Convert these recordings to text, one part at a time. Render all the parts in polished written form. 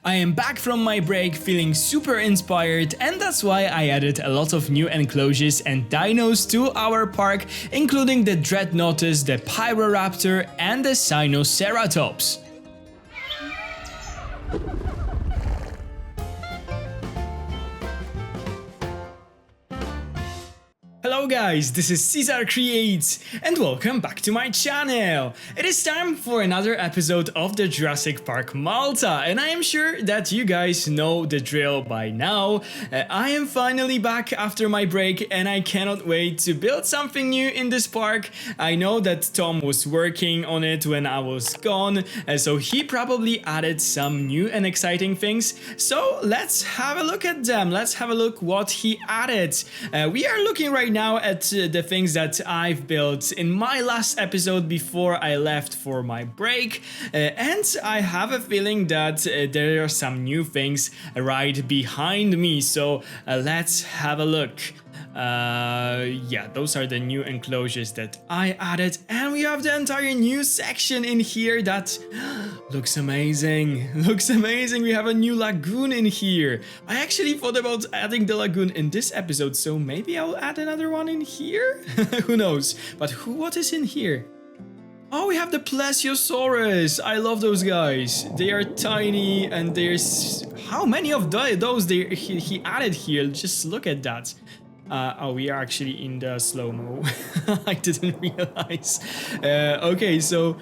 I am back from my break feeling super inspired, and that's why I added a lot of new enclosures and dinos to our park, including the Dreadnoughtus, the Pyroraptor and the Sinoceratops. Hello guys, this is Caesar Creates and welcome back to my channel. It is time for another episode of the Jurassic Park Malta, and I am sure that you guys know the drill by now. I am finally back after my break and I cannot wait to build something new in this park. I know that Tom was working on it when I was gone, so he probably added some new and exciting things. So let's have a look at them. Let's have a look what he added. We are looking right now at the things that I've built in my last episode before I left for my break, and I have a feeling that there are some new things right behind me, so let's have a look. Yeah, those are the new enclosures that I added, and we have the entire new section in here that looks amazing. Looks amazing. We have a new lagoon in here. I actually thought about adding the lagoon in this episode, so maybe I'll add another one in here. Who knows? But what is in here? Oh, we have the Plesiosaurus. I love those guys. They are tiny, and there's how many of those he added here? Just look at that. Oh, we are actually in the slow-mo. I didn't realize. Okay, so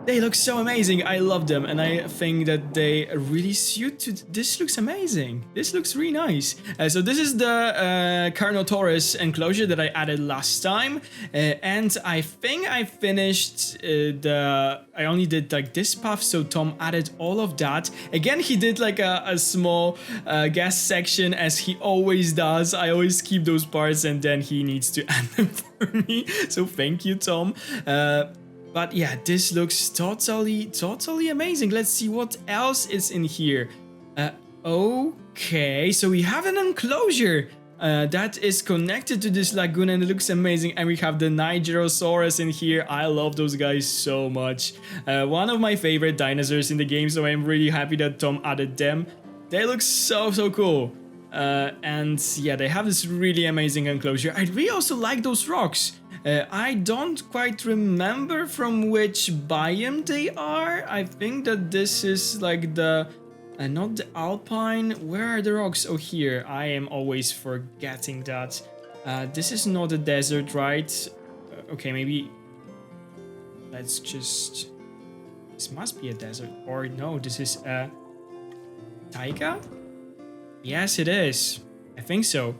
they look so amazing. I love them, and I think that they really suit to... This looks amazing. This looks really nice. So this is the Carnotaurus enclosure that I added last time, and I think I finished I only did like this path, so Tom added all of that. Again, he did like a small guest section, as he always does. I always keep those parts, and then he needs to add them for me. So thank you, Tom. But yeah, this looks totally amazing. Let's see what else is in here. Okay, so we have an enclosure that is connected to this lagoon, and it looks amazing. And we have the Nigerosaurus in here. I love those guys so much. One of my favorite dinosaurs in the game, so I'm really happy that Tom added them. They look so cool. And yeah, they have this really amazing enclosure. I really also like those rocks. I don't quite remember from which biome they are. I think that this is like the... not the alpine. Where are the rocks? Oh, here. I am always forgetting that. This is not a desert, right? Okay, maybe... Let's just... This must be a desert. Or no, this is a... taiga? Yes, it is. I think so.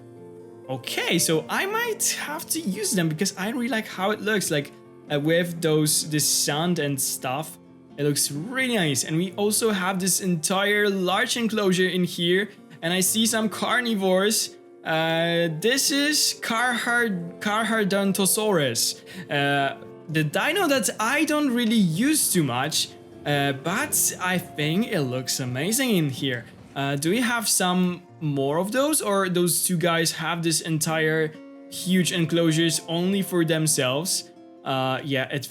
Okay, so I might have to use them because I really like how it looks, like with this sand and stuff. It looks really nice. And we also have this entire large enclosure in here, and I see some carnivores. This is Carcharodontosaurus, the dino that I don't really use too much, but I think it looks amazing in here. Do we have some more of those, or those two guys have this entire huge enclosures only for themselves? Yeah, it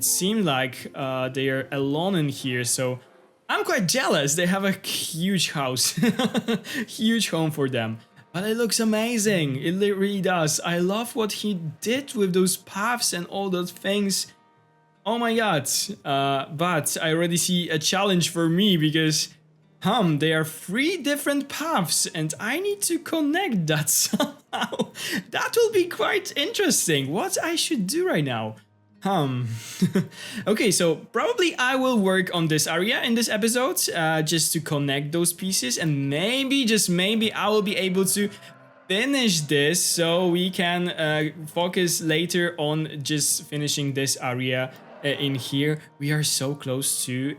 seemed like they are alone in here, so I'm quite jealous. They have a huge house, huge home for them. But it looks amazing. It really does. I love what he did with those paths and all those things. Oh my god. But I already see a challenge for me because there are 3 different paths and I need to connect that somehow. That will be quite interesting. What I should do right now? Okay, so probably I will work on this area in this episode, just to connect those pieces, and maybe, just maybe, I will be able to finish this so we can focus later on just finishing this area in here. We are so close to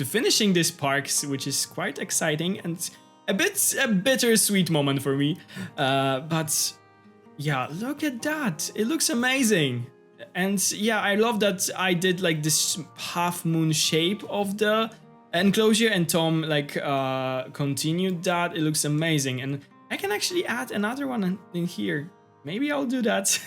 finishing this park, which is quite exciting and a bittersweet moment for me. But yeah, look at that. It looks amazing. And yeah, I love that I did like this half moon shape of the enclosure, and Tom like continued that. It looks amazing, and I can actually add another one in here. Maybe I'll do that.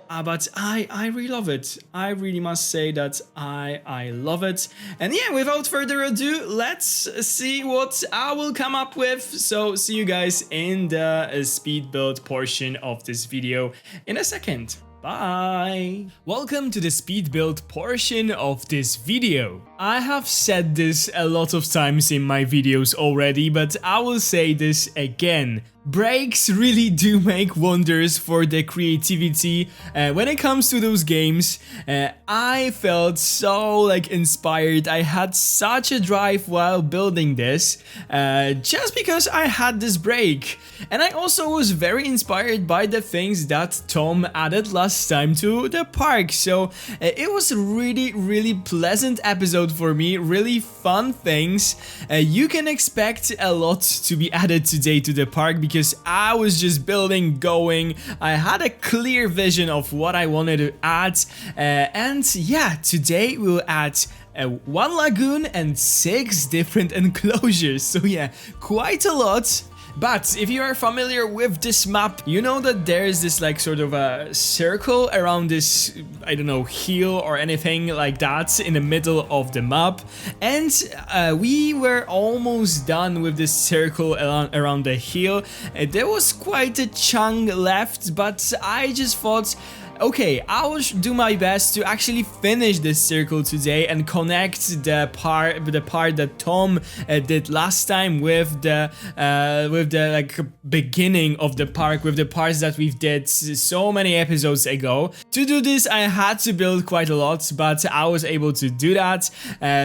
But I really love it. I really must say that I love it. And yeah, without further ado, let's see what I will come up with. So see you guys in the speed build portion of this video in a second. Bye! Welcome to the speed build portion of this video. I have said this a lot of times in my videos already, but I will say this again. Breaks really do make wonders for the creativity when it comes to those games. I felt so inspired. I had such a drive while building this just because I had this break. And I also was very inspired by the things that Tom added last time to the park. So it was a really pleasant episode for me, really fun things. You can expect a lot to be added today to the park because I was just building, going. I had a clear vision of what I wanted to add, and yeah, today we'll add one lagoon and 6 different enclosures. So yeah, quite a lot. But if you are familiar with this map, you know that there's this sort of a circle around this, I don't know, hill or anything like that in the middle of the map. And we were almost done with this circle around the hill. There was quite a chunk left, but I just thought, okay, I will do my best to actually finish this circle today and connect the part that Tom did last time with the beginning of the park, with the parts that we've did so many episodes ago. To do this, I had to build quite a lot, but I was able to do that.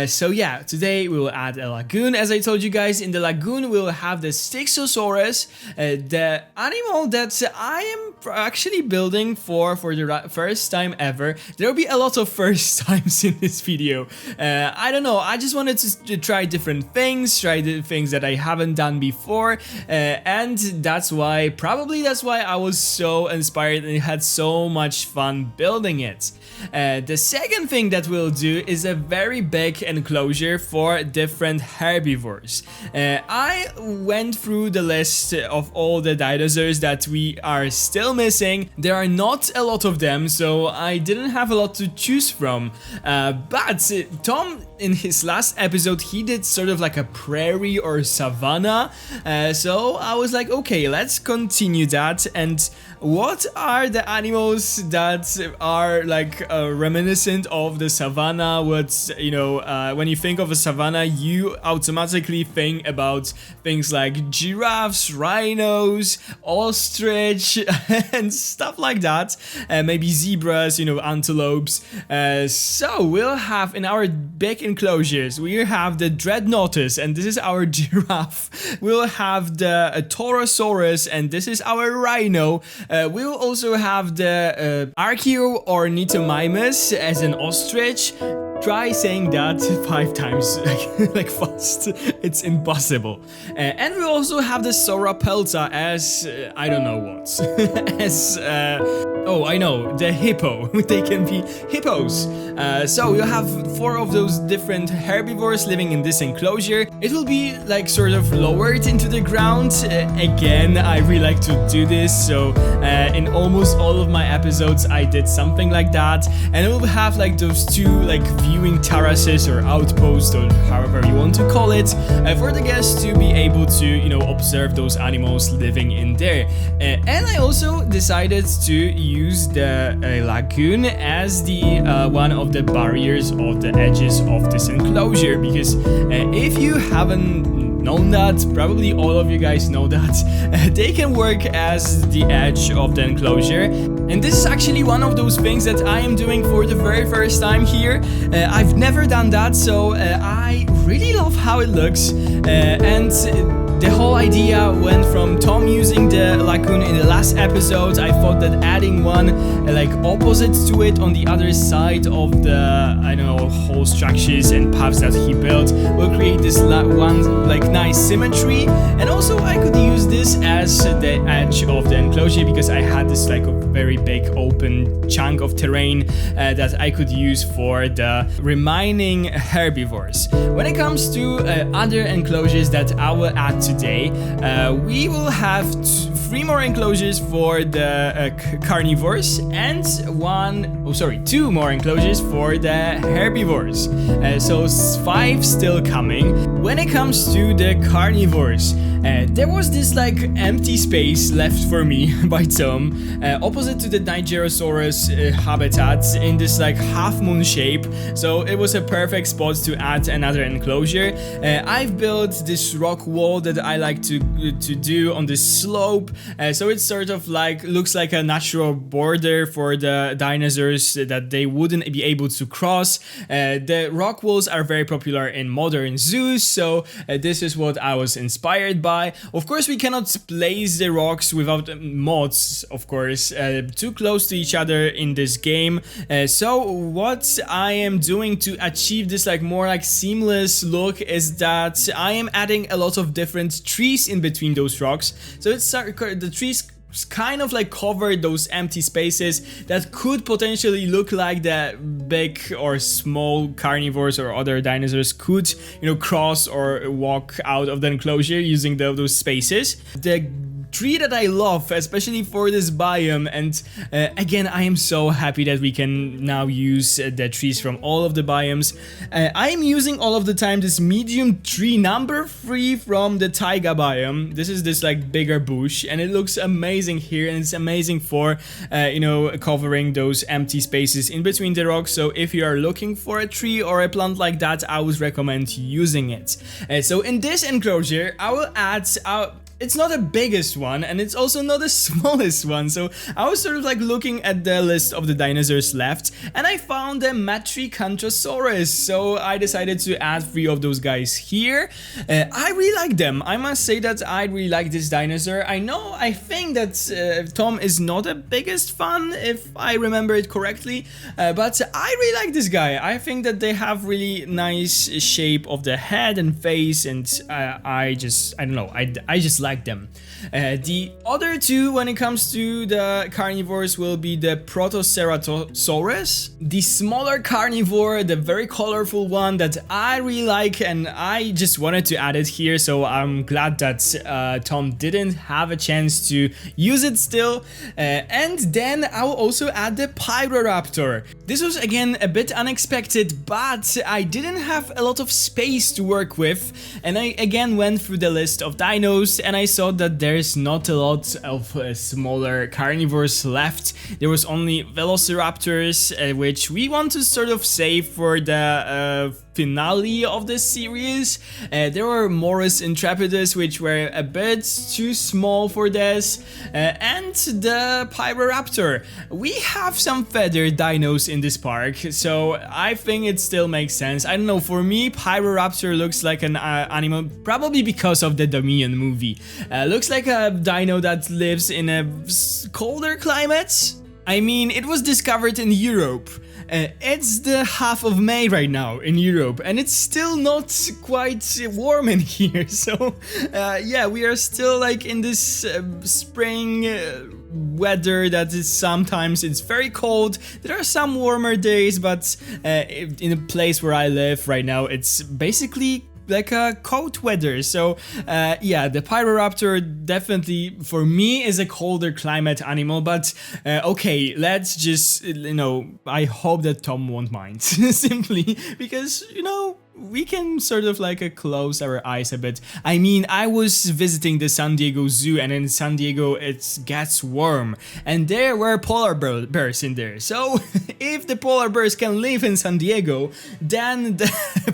So yeah, today we will add a lagoon. As I told you guys, in the lagoon we will have the Sinoceratops, the animal that I am actually building for the first time ever. There will be a lot of first times in this video. I don't know, I just wanted to try different things, try the things that I haven't done before, and that's why I was so inspired and had so much fun building it. The second thing that we'll do is a very big enclosure for different herbivores. I went through the list of all the dinosaurs that we are still missing. There are not a lot of them, so I didn't have a lot to choose from. But Tom, in his last episode, he did sort of like a prairie or savanna. So I was like, okay, let's continue that. And what are the animals that are reminiscent of the savanna? What, you know, when you think of a savanna, you automatically think about things like giraffes, rhinos, ostrich, and stuff like that. Maybe zebras, you know, antelopes. So we'll have in our big enclosures, we have the Dreadnoughtus, and this is our giraffe. We'll have the Torosaurus, and this is our rhino. We'll also have the Archaeornithomimus as an ostrich. Try saying that 5 times like fast. It's impossible. And we also have the Sauropelta as I don't know what. As oh, I know, the hippo. They can be hippos. So we'll have 4 of those different herbivores living in this enclosure. It will be like sort of lowered into the ground. Again, I really like to do this. So in almost all of my episodes, I did something like that. And it will have like those 2 like viewing terraces or outposts, or however you want to call it, for the guests to be able to, you know, observe those animals living in there. And I also decided to use the lagoon as the one of the barriers of the edges of this enclosure, because if you haven't known that, probably all of you guys know that, they can work as the edge of the enclosure. And this is actually one of those things that I am doing for the very first time here. I've never done that, so I really love how it looks. And the whole idea went from Tom using the lagoon in the last episode. I thought that adding one like opposite to it on the other side of the, I don't know, whole structures and paths that he built will create this one like nice symmetry. And also I could use this as the edge of the enclosure, because I had this like a very big open chunk of terrain that I could use for the remaining herbivores. When it comes to other enclosures that I will add today, we will have 3 more enclosures for the carnivores and 2 more enclosures for the herbivores. So 5 still coming. When it comes to the carnivores, there was this like empty space left for me by Tom, opposite to the Nigerosaurus habitat in this like half moon shape. So it was a perfect spot to add another enclosure. I've built this rock wall that I like to do on this slope, so it sort of like looks like a natural border for the dinosaurs that they wouldn't be able to cross. The rock walls are very popular in modern zoos, so this is what I was inspired by. Of course, we cannot place the rocks without mods, of course, too close to each other in this game. So what I am doing to achieve this like more like seamless look is that I am adding a lot of different trees in between those rocks. So it's the trees kind of like cover those empty spaces that could potentially look like the big or small carnivores or other dinosaurs could, you know, cross or walk out of the enclosure using those spaces. The tree that I love, especially for this biome, and again, I am so happy that we can now use the trees from all of the biomes. I am using all of the time this medium tree number 3 from the taiga biome. This is this like bigger bush, and it looks amazing here, and it's amazing for you know, covering those empty spaces in between the rocks. So if you are looking for a tree or a plant like that, I would recommend using it. So in this enclosure, I will add it's not the biggest one, and it's also not the smallest one. So I was sort of like looking at the list of the dinosaurs left, and I found the Matricanthosaurus. So I decided to add 3 of those guys here. I really like them. I must say that I really like this dinosaur. I think that Tom is not the biggest fan, if I remember it correctly, but I really like this guy. I think that they have really nice shape of the head and face, and I don't know, I just like them. The other 2 when it comes to the carnivores will be the Protoceratosaurus, the smaller carnivore, the very colorful one that I really like, and I just wanted to add it here, so I'm glad that Tom didn't have a chance to use it still. And then I will also add the Pyroraptor. This was again a bit unexpected, but I didn't have a lot of space to work with, and I again went through the list of dinos, and I saw that there's not a lot of smaller carnivores left. There was only velociraptors, which we want to sort of save for the finale of this series. There were Morus intrepidus, which were a bit too small for this, and the Pyroraptor. We have some feathered dinos in this park, so I think it still makes sense. I don't know, for me Pyroraptor looks like an animal, probably because of the Dominion movie. Looks like a dino that lives in a colder climate. I mean, it was discovered in Europe. It's the half of May right now in Europe, and it's still not quite warm in here. So yeah, we are still like in this spring weather that is sometimes it's very cold. There are some warmer days, but in a place where I live right now, it's basically like a cold weather. So yeah, the Pyroraptor definitely for me is a colder climate animal, but okay, let's just, you know, I hope that Tom won't mind simply because, you know, we can sort of like close our eyes a bit. I mean, I was visiting the San Diego Zoo, and in San Diego it gets warm, and there were polar bears in there. So if the polar bears can live in San Diego, then the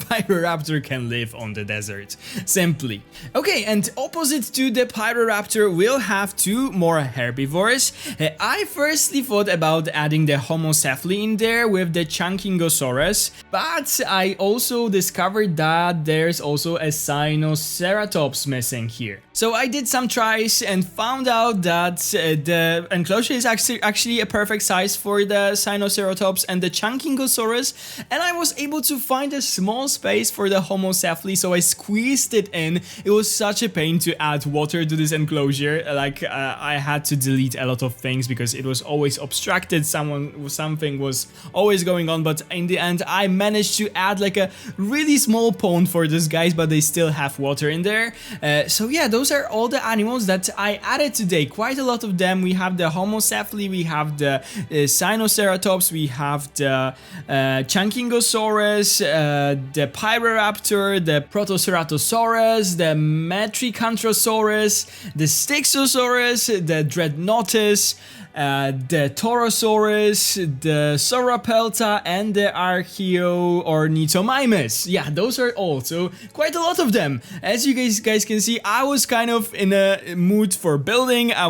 Pyroraptor can live on the desert, simply. Okay, and opposite to the Pyroraptor, we'll have 2 more herbivores. I firstly thought about adding the Homocephaly in there with the Chankingosaurus, but I also discovered that there's also a Sinoceratops missing here. So I did some tries and found out that the enclosure is actually a perfect size for the Sinoceratops and the Chankingosaurus, and I was able to find a small space for the Homocephaly, so I squeezed it in. It was such a pain to add water to this enclosure. Like I had to delete a lot of things because it was always obstructed. Something was always going on, but in the end I managed to add like a really really small pond for these guys, but they still have water in there. So yeah, those are all the animals that I added today. Quite a lot of them. We have the Homocephali, we have the Sinoceratops, we have the Chankingosaurus, the Pyroraptor, the Protoceratosaurus, the Metricanthrosaurus, the Styxosaurus, the Dreadnoughtus, the Torosaurus, the Sauropelta, and the Archaeornithomimus. Yeah, those are all. So quite a lot of them. As you guys can see, I was kind of in a mood for building. I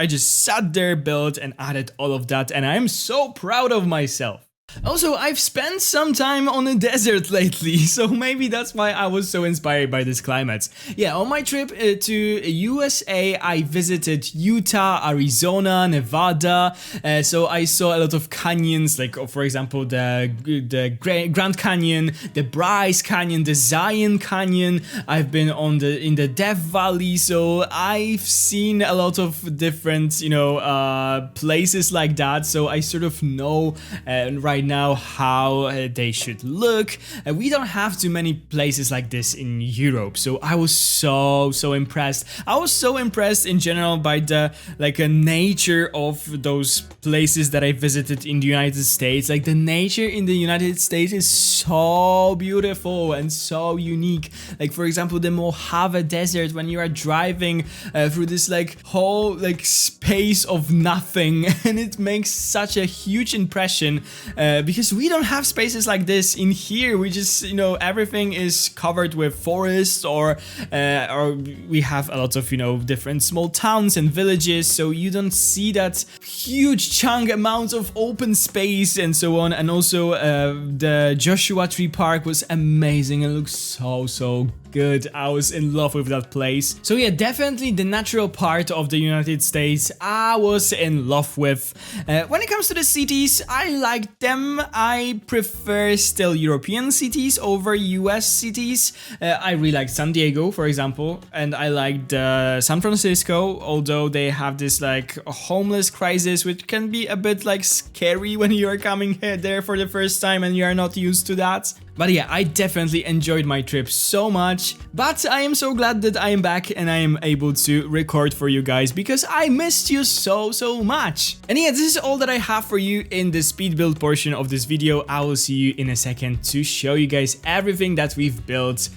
just sat there, built, and added all of that, and I'm so proud of myself. Also, I've spent some time on a desert lately, so maybe that's why I was so inspired by this climate. Yeah, on my trip to USA, I visited Utah, Arizona, Nevada, so I saw a lot of canyons, like for example the Grand Canyon, the Bryce Canyon, the Zion Canyon. I've been in the Death Valley, so I've seen a lot of different, places like that, so I sort of know right now how they should look. We don't have too many places like this in Europe, so I was so impressed. I was so impressed in general by the nature of those places that I visited in the United States. Like the nature in the United States is so beautiful and so unique. Like for example, the Mojave Desert, when you are driving through this whole space of nothing, and it makes such a huge impression. Because we don't have spaces like this in here. We just, everything is covered with forests, or we have a lot of, different small towns and villages, so you don't see that huge chunk amount of open space and so on. And also the Joshua Tree Park was amazing and looks so good. I was in love with that place. So yeah, definitely the natural part of the United States I was in love with. When it comes to the cities, I like them. I prefer still European cities over US cities. I really like San Diego, for example, and I liked San Francisco, although they have this homeless crisis, which can be a bit scary when you are coming there for the first time and you are not used to that. But yeah, I definitely enjoyed my trip so much, but I am so glad that I am back and I am able to record for you guys, because I missed you so much. And yeah, this is all that I have for you in the speed build portion of this video. I will see you in a second to show you guys everything that we've built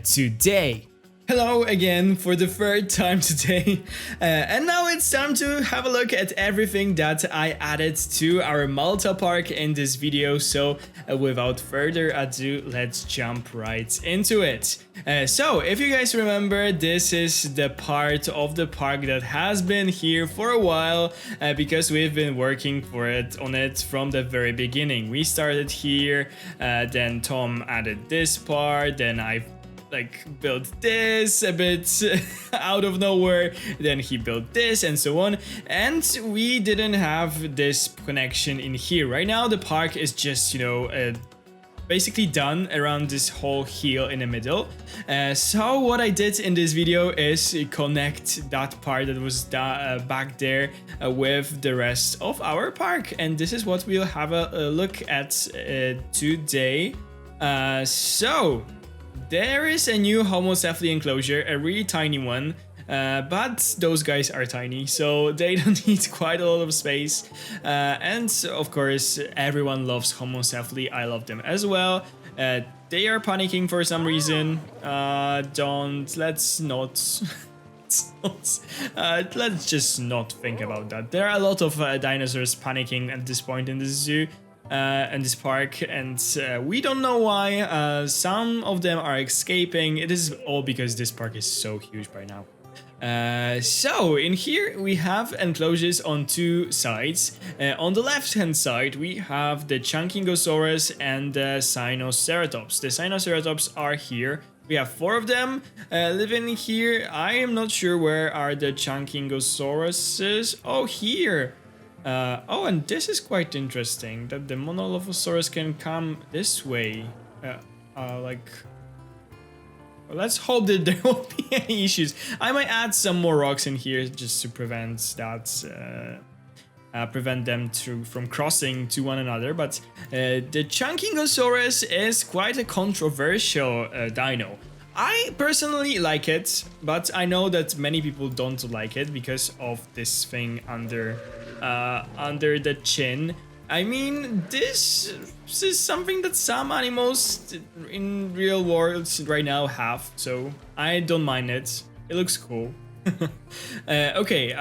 today. Hello again for the third time today, and now it's time to have a look at everything that I added to our Malta park in this video. So without further ado, let's jump right into it. So if you guys remember, this is the part of the park that has been here for a while, because we've been working on it from the very beginning. We started here, then Tom added this part, then I built this a bit out of nowhere, then he built this and so on, and we didn't have this connection in here. Right now the park is just basically done around this whole hill in the middle. So what I did in this video is connect that part that was back there with the rest of our park, and this is what we'll have a look at today. So there is a new Homocephali enclosure, a really tiny one, but those guys are tiny, so they don't need quite a lot of space. And of course, everyone loves Homocephali. I love them as well. They are panicking for some reason. Let's just not think about that. There are a lot of dinosaurs panicking at this point in the zoo. In this park, and we don't know why. Some of them are escaping. It is all because this park is so huge by now. So in here we have enclosures on two sides. On the left hand side we have the Chankingosaurus and the Sinoceratops. The Sinoceratops are here. We have 4 of them living here. I am not sure where are the Chankingosauruses. Oh, here. Oh, and this is quite interesting, that the Monolophosaurus can come this way. Let's hope that there won't be any issues. I might add some more rocks in here just to prevent that prevent them from crossing to one another. But the Chunkingosaurus is quite a controversial dino. I personally like it, but I know that many people don't like it because of this thing under the chin. I mean, this is something that some animals in real world right now have, so I don't mind it. It looks cool. Okay,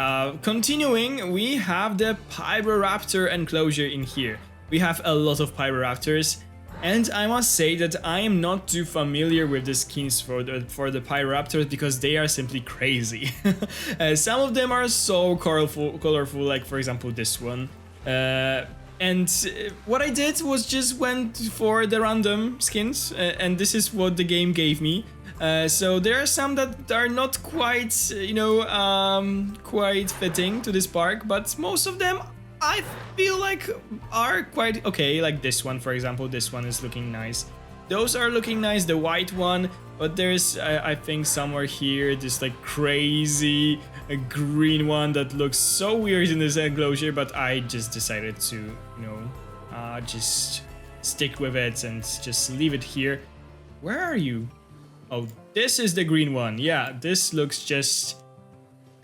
continuing, we have the Pyroraptor enclosure in here. We have a lot of Pyroraptors, and I must say that I am not too familiar with the skins for the Pyroraptors because they are simply crazy. Some of them are so colorful, like for example this one. And what I did was just went for the random skins, and this is what the game gave me. So there are some that are not quite, quite fitting to this park, but most of them I feel like are quite okay. Like this one, for example, this one is looking nice. Those are looking nice, the white one, but there's, I think somewhere here, this like crazy green one that looks so weird in this enclosure, but I just decided to, just stick with it and just leave it here. Where are you? Oh, this is the green one. Yeah, this looks just...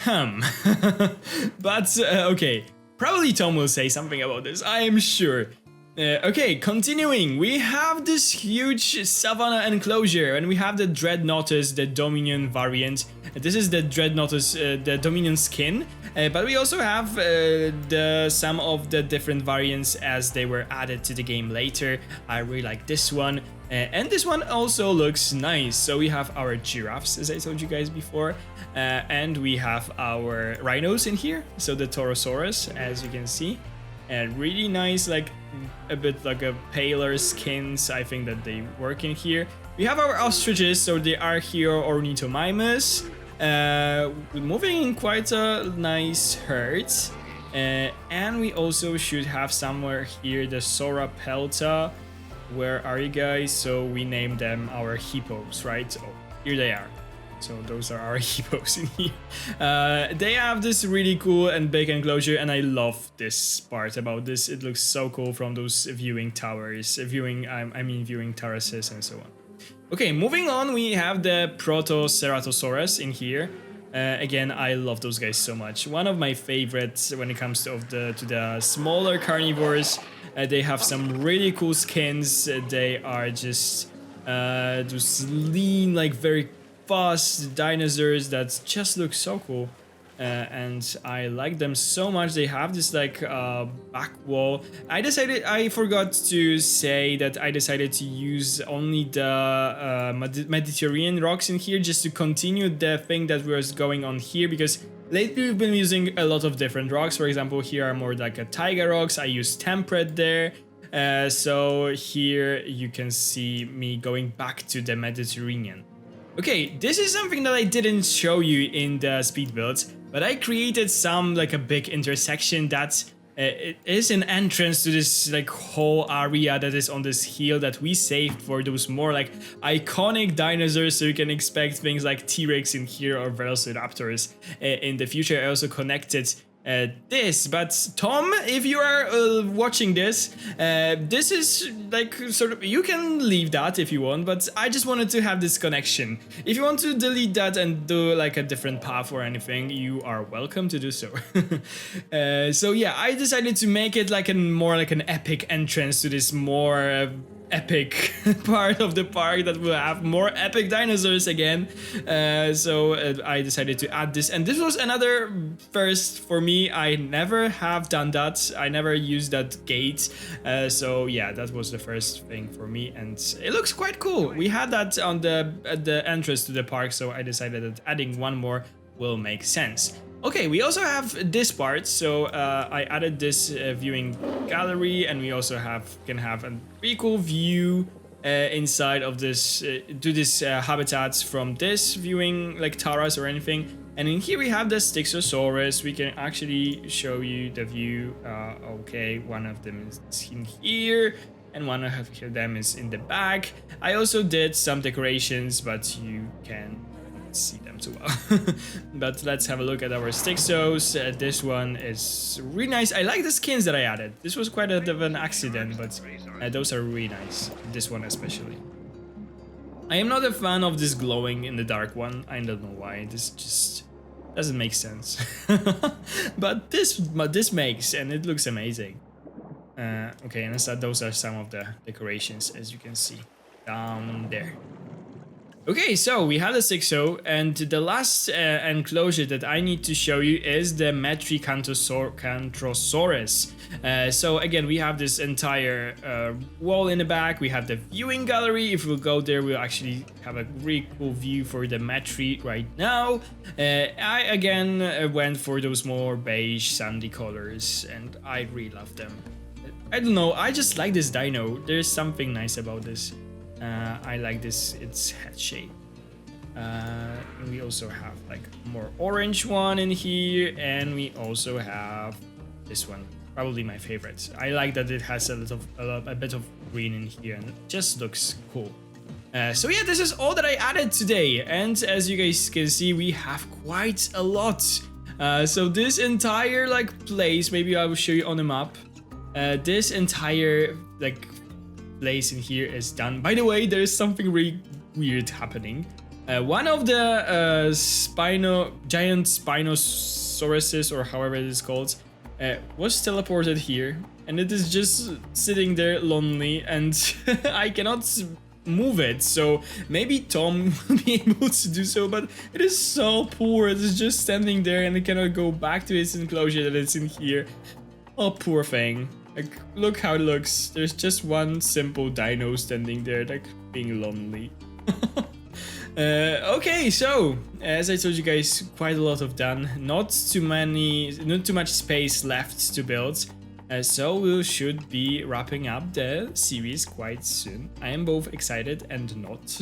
But, okay. Probably Tom will say something about this, I am sure. Okay, continuing, we have this huge Savanna enclosure, and we have the Dreadnoughtus, the Dominion variant. This is the Dreadnoughtus, the Dominion skin, but we also have some of the different variants as they were added to the game later. I really like this one, and this one also looks nice. So we have our giraffes, as I told you guys before, and we have our rhinos in here, so the Torosaurus, as you can see. Really nice, like a bit like a paler skins. I think that they work in here. We have our ostriches, so they are here ornithomimus, moving in quite a nice herd. And we also should have somewhere here the Sauropelta. Where are you guys? So we named them our hippos, right? Oh, here they are. So those are our hippos in here. They have this really cool and big enclosure, and I love this part about this. It looks so cool from those viewing towers, viewing terraces and so on. Okay, moving on, we have the Protoceratosaurus in here. Again, I love those guys so much. One of my favorites when it comes to the smaller carnivores. They have some really cool skins. They are just those lean, like very fast dinosaurs that just look so cool, and I like them so much. They have this like back wall. I forgot to say that I decided to use only the Mediterranean rocks in here just to continue the thing that was going on here, because lately we've been using a lot of different rocks. For example, here are more like a taiga rocks. I use temperate there. So here you can see me going back to the Mediterranean. Okay, this is something that I didn't show you in the speed builds, but I created some like a big intersection that it is an entrance to this like whole area that is on this hill that we saved for those more like iconic dinosaurs, so you can expect things like T-Rex in here or Velociraptors in the future. I also connected this, but Tom, if you are watching this, this is like sort of, you can leave that if you want, but I just wanted to have this connection. If you want to delete that and do like a different path or anything, you are welcome to do so. So yeah, I decided to make it like more like an epic entrance to this more epic part of the park that will have more epic dinosaurs again. So I decided to add this, and this was another first for me. I never have done that. I never used that gate. So yeah, that was the first thing for me, and it looks quite cool. We had that on at the entrance to the park, so I decided that adding one more will make sense. Okay, we also have this part, so I added this viewing gallery, and we also can have a pretty cool view inside of this to this habitats from this viewing like terrace or anything. And in here we have the Styxosaurus. We can actually show you the view. Okay, one of them is in here, and one of them is in the back. I also did some decorations, but you can can't see them too well. But let's have a look at our Stixos. This one is really nice. I like the skins that I added. This was quite a bit of an accident, but those are really nice. This one especially. I am not a fan of this glowing in the dark one. I don't know why. This just doesn't make sense. but this makes, and it looks amazing. Okay, and so those are some of the decorations, as you can see down there. Okay, so we had a 6-0, and the last enclosure that I need to show you is the Cantrosaurus. So again, we have this entire wall in the back. We have the viewing gallery. If we'll go there, we'll actually have a really cool view for the Metri right now. I again went for those more beige sandy colors, and I really love them. I don't know, I just like this dino. There's something nice about this. I like this, its head shape. And we also have like more orange one in here, and we also have this one, probably my favorite. I like that it has a bit of green in here, and it just looks cool. So yeah, this is all that I added today, and as you guys can see, we have quite a lot. So this entire like place, maybe I will show you on the map. This entire like place in here is done. By the way, there's something really weird happening. One of the giant Spinosauruses, or however it is called, was teleported here, and it is just sitting there lonely, and I cannot move it. So maybe Tom will be able to do so, but it is so poor. It is just standing there, and it cannot go back to its enclosure that it's in here. Oh, poor thing. Like, look how it looks. There's just one simple dino standing there, like, being lonely. Okay, so, as I told you guys, quite a lot of done. Not too much space left to build. So we should be wrapping up the series quite soon. I am both excited and not.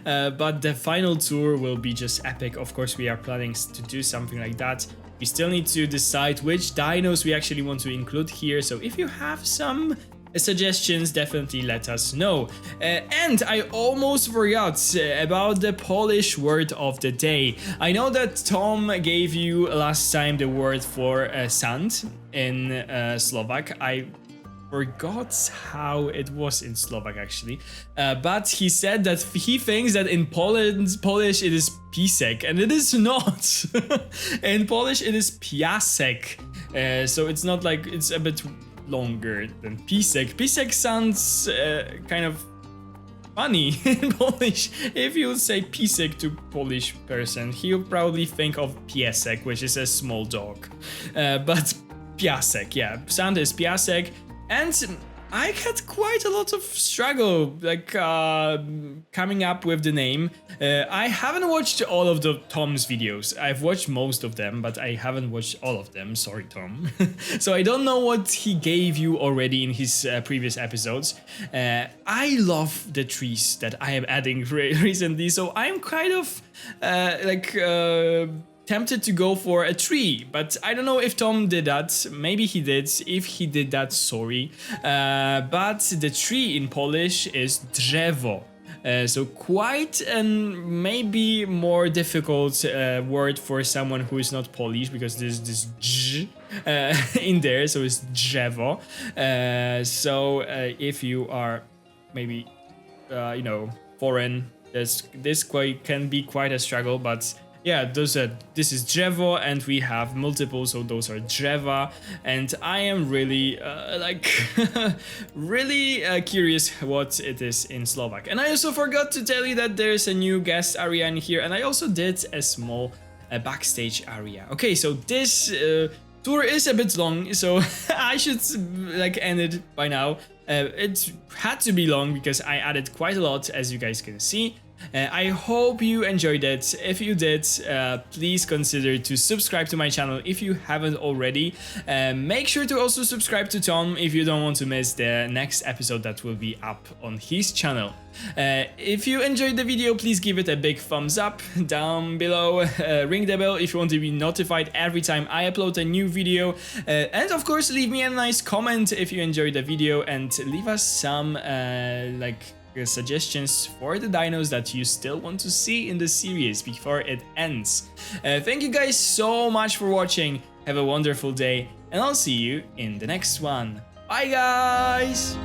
But the final tour will be just epic. Of course, we are planning to do something like that. We still need to decide which dinos we actually want to include here. So if you have some suggestions, definitely let us know. And I almost forgot about the Polish word of the day. I know that Tom gave you last time the word for sand in Slovak. I forgot how it was in Slovak actually, but he said that he thinks that in Polish it is pisek, and it is not. In Polish it is piasek, so it's not like, it's a bit longer than pisek. Pisek sounds kind of funny in Polish. If you say pisek to Polish person, he'll probably think of piesek, which is a small dog, but piasek, yeah, sound is piasek. And I had quite a lot of struggle, like, coming up with the name. I haven't watched all of Tom's videos. I've watched most of them, but I haven't watched all of them. Sorry, Tom. So I don't know what he gave you already in his previous episodes. I love the trees that I am adding recently, so I'm kind of, tempted to go for a tree, but I don't know if Tom did that. Maybe he did. If he did that, sorry. But the tree in Polish is drzewo. So quite an maybe more difficult word for someone who is not Polish, because there's this j in there, so it's drzewo. So if you are maybe foreign, this can be quite a struggle, but yeah, this is drzewo, and we have multiple, so those are drzewa, and I am really really curious what it is in Slovak. And I also forgot to tell you that there's a new guest area in here, and I also did a small backstage area. Okay, so this tour is a bit long, so I should end it by now. It had to be long because I added quite a lot, as you guys can see. I hope you enjoyed it. If you did, please consider to subscribe to my channel if you haven't already. Make sure to also subscribe to Tom if you don't want to miss the next episode that will be up on his channel. If you enjoyed the video, please give it a big thumbs up down below. Ring the bell if you want to be notified every time I upload a new video. And of course, leave me a nice comment if you enjoyed the video, and leave us some suggestions for the dinos that you still want to see in the series before it ends. Thank you guys so much for watching. Have a wonderful day, and I'll see you in the next one. Bye guys!